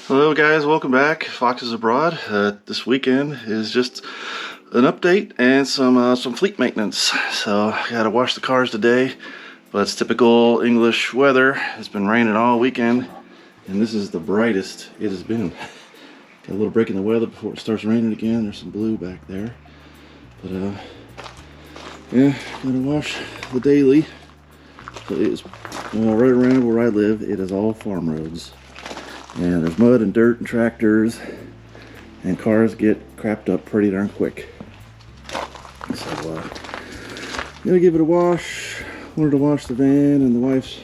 Hello guys, welcome back. Foxes Abroad. This weekend is just an update and some fleet maintenance. So I gotta wash the cars today, but it's typical English weather. It's been raining all weekend, and this is the brightest it has been. Got a little break in the weather before it starts raining again. There's some blue back there, but yeah, gotta wash the daily. But it is right around where I live. It is all farm roads. And there's mud and dirt and tractors, and cars get crapped up pretty darn quick. So, gonna give it a wash. Wanted to wash the van and the wife's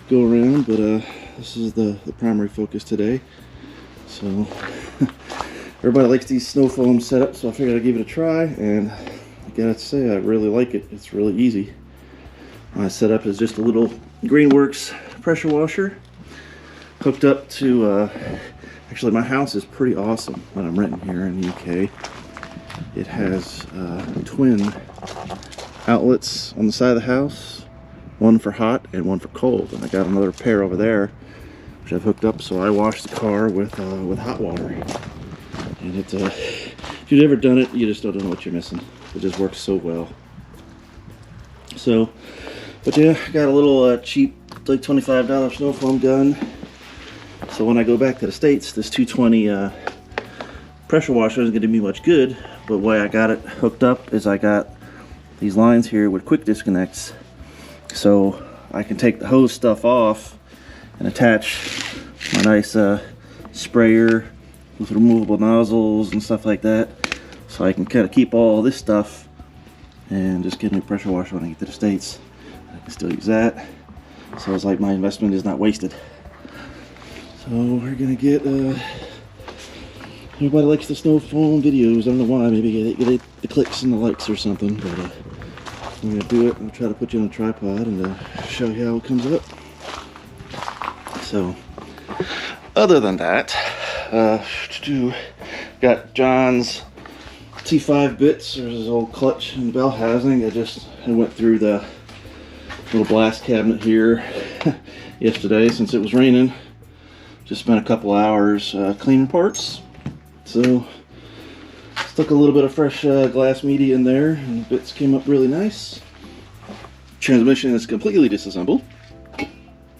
go around, but this is the primary focus today. So, everybody likes these snow foam setups, so I figured I'd give it a try, and I gotta say, I really like it. It's really easy. My setup is just a little Greenworks pressure washer. Hooked up to, actually my house is pretty awesome when I'm renting here in the UK. It has twin outlets on the side of the house, one for hot and one for cold, and I got another pair over there which I've hooked up, so I wash the car with hot water. And it's if you've ever done it, you just don't know what you're missing. It just works so well. So, but yeah, got a little cheap, like $25 snow foam gun. So when I go back to the States, this 220 pressure washer isn't going to do me much good. But the way I got it hooked up is I got these lines here with quick disconnects. So I can take the hose stuff off and attach my nice sprayer with removable nozzles and stuff like that. So I can kind of keep all this stuff and just get a new pressure washer when I get to the States. I can still use that. So it's like my investment is not wasted. So we're gonna get, everybody likes the snow foam videos. I don't know why, maybe get the clicks and the likes or something, but we're gonna do it. I'll try to put you on a tripod and show you how it comes up. So, other than that, got John's T5 bits, or his old clutch and bell housing. I went through the little blast cabinet here yesterday since it was raining. Just spent a couple hours cleaning parts. So stuck a little bit of fresh glass media in there, and the bits came up really nice. Transmission is completely disassembled,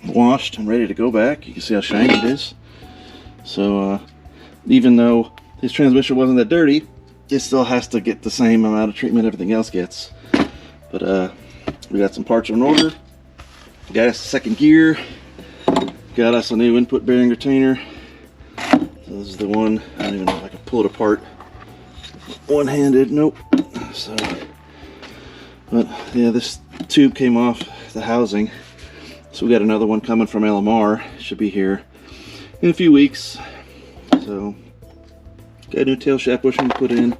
washed and ready to go back. You can see how shiny it is. So even though his transmission wasn't that dirty, it still has to get the same amount of treatment everything else gets. But we got some parts in order. Got us a second gear. Got us a new input bearing retainer. So this is the one. I don't even know if I can pull it apart one-handed. Nope. So, but yeah, this tube came off the housing. So we got another one coming from LMR. Should be here in a few weeks. So got a new tail shaft bushing to put in,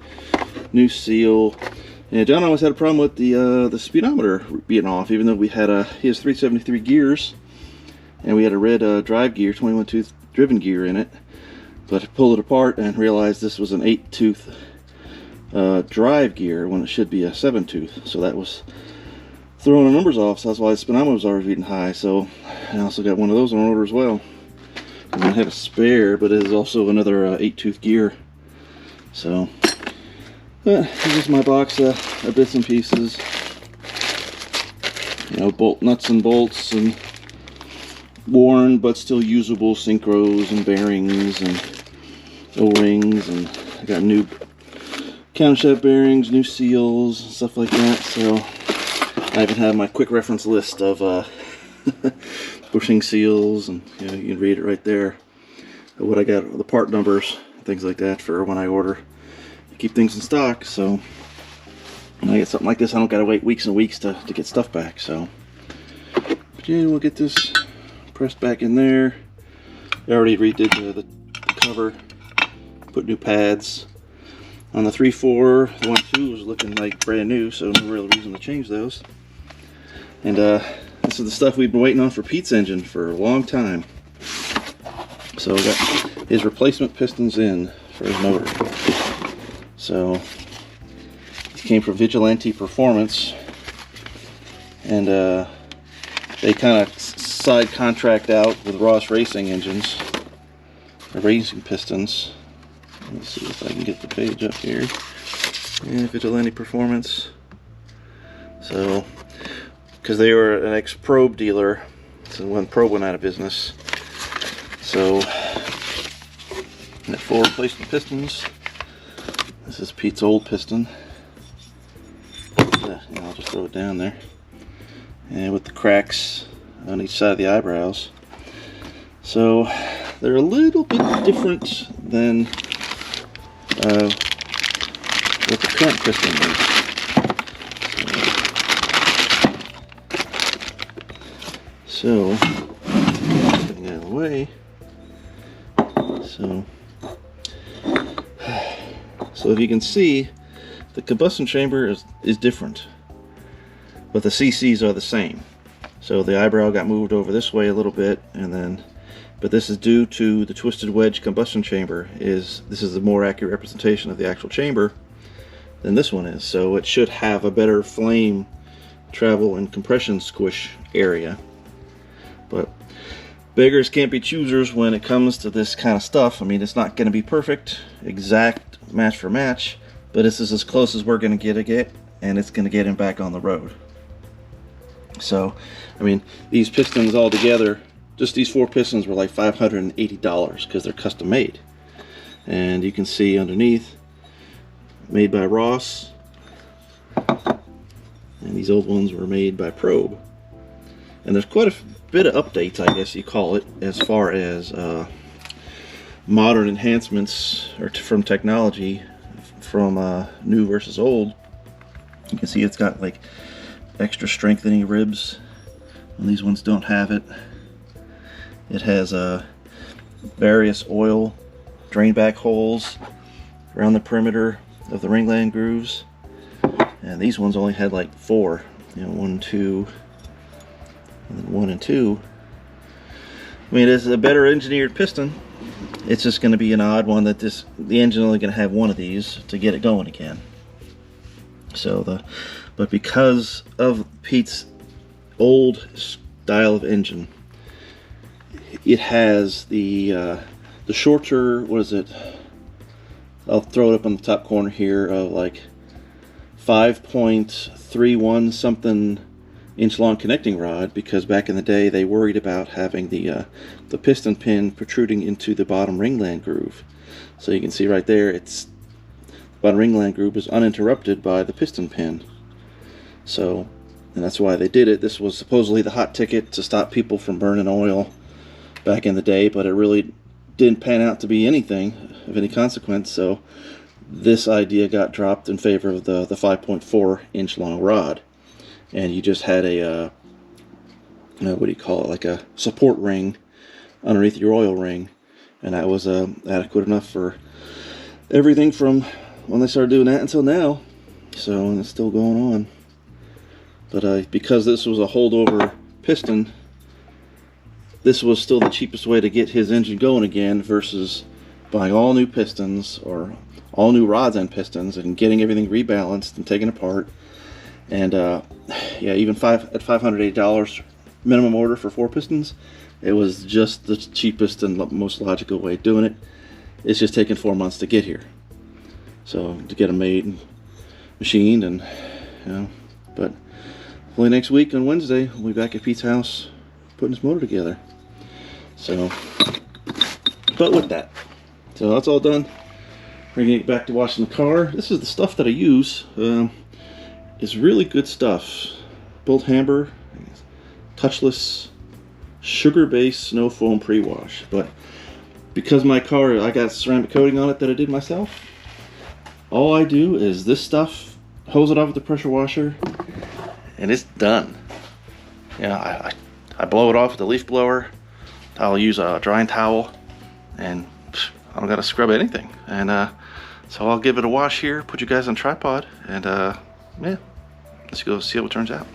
new seal. And John always had a problem with the speedometer being off, even though he has 373 gears. And we had a red drive gear, 21-tooth driven gear in it. But I pulled it apart and realized this was an 8-tooth drive gear when it should be a 7-tooth. So that was throwing the numbers off. So that's why the speedometer was always reading high. So I also got one of those on order as well. And I have a spare, but it is also another 8-tooth gear. So this is my box of bits and pieces. You know, bolt nuts and bolts and worn but still usable synchros and bearings and O-rings, and I got new camshaft bearings, new seals, stuff like that. So I even have my quick reference list of bushing seals, and you know, you can read it right there. What I got, the part numbers, things like that for when I order. I keep things in stock, so when I get something like this, I don't gotta wait weeks and weeks to get stuff back. So, but yeah, we'll get this pressed back in there. I already redid the cover, put new pads on the 3.4. The 1.2 was looking like brand new, so no real reason to change those. And this is the stuff we've been waiting on for Pete's engine for a long time. So we got his replacement pistons in for his motor. So it came from Vigilante Performance, and they kind of side contract out with Ross Racing engines, raising pistons. Let's see if I can get the page up here. And Vigilante Performance. So, because they were an ex-Probe dealer, so when Probe went out of business. So, got 4 replacement pistons. This is Pete's old piston. I'll just throw it down there. And with the cracks on each side of the eyebrows. So, they're a little bit different than what the current piston is. So, getting out of the way. So if you can see, the combustion chamber is different, but the CCs are the same. So the eyebrow got moved over this way a little bit, but this is due to the twisted wedge combustion chamber. This is a more accurate representation of the actual chamber than this one is. So it should have a better flame travel and compression squish area. But beggars can't be choosers when it comes to this kind of stuff. I mean, it's not going to be perfect, exact match for match, but this is as close as we're going to get, and it's going to get him back on the road. So, I mean, these pistons all together, just these 4 pistons were like $580 because they're custom made. And you can see underneath, made by Ross, and these old ones were made by Probe. And there's quite a bit of updates, I guess you call it, as far as modern enhancements from technology, from new versus old. You can see it's got like extra strengthening ribs, and these ones don't have it. It has various oil drain back holes around the perimeter of the ringland grooves, and these ones only had like 4, 1, 2, and then 1 and 2. I mean, it's a better engineered piston. It's just going to be an odd one that the engine only going to have 1 of these to get it going again. So but because of Pete's old style of engine, it has the shorter, what is it? I'll throw it up on the top corner here, of like 5.31 something inch long connecting rod, because back in the day they worried about having the piston pin protruding into the bottom ringland groove. So you can see right there, the bottom ringland groove is uninterrupted by the piston pin. So, and that's why they did it. This was supposedly the hot ticket to stop people from burning oil back in the day, but it really didn't pan out to be anything of any consequence. So this idea got dropped in favor of the 5.4 inch long rod. And you just had a, what do you call it, like a support ring underneath your oil ring. And that was adequate enough for everything from when they started doing that until now. So, and it's still going on. But because this was a holdover piston, this was still the cheapest way to get his engine going again, versus buying all new pistons or all new rods and pistons and getting everything rebalanced and taken apart. And yeah, even at $580 minimum order for 4 pistons, it was just the cheapest and most logical way of doing it. It's just taken 4 months to get here. So to get them made and machined, and but hopefully next week on Wednesday we'll be back at Pete's house putting his motor together. So, but with that, so that's all done. We're gonna get back to washing the car. This is the stuff that I use. It's really good stuff. Bolt Hamber, touchless, sugar-based snow foam pre-wash. But because my car, I got ceramic coating on it that I did myself, all I do is this stuff, hose it off with the pressure washer, and it's done. Yeah, I blow it off with the leaf blower. I'll use a drying towel, and I don't gotta scrub anything. And so I'll give it a wash here, put you guys on tripod, and yeah, let's go see how it turns out.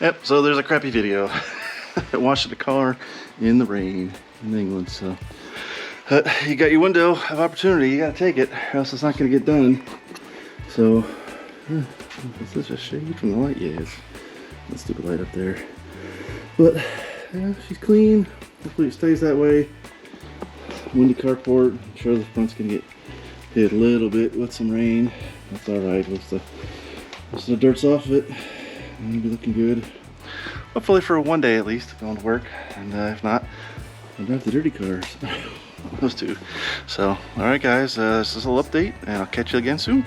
Yep, so there's a crappy video. Washing the car in the rain in England, so. You got your window of opportunity, you gotta take it, or else it's not gonna get done. So, is this a shade from the light? Yeah, it's that stupid light up there. But, she's clean. Hopefully it stays that way. Windy carport. I'm sure the front's gonna get hit a little bit with some rain. That's alright. Once the dirt's off of it, it'll be looking good. Hopefully for one day at least, going to work. And if not, I'll drive the dirty cars. Those two. So, alright guys, this is a little update, and I'll catch you again soon.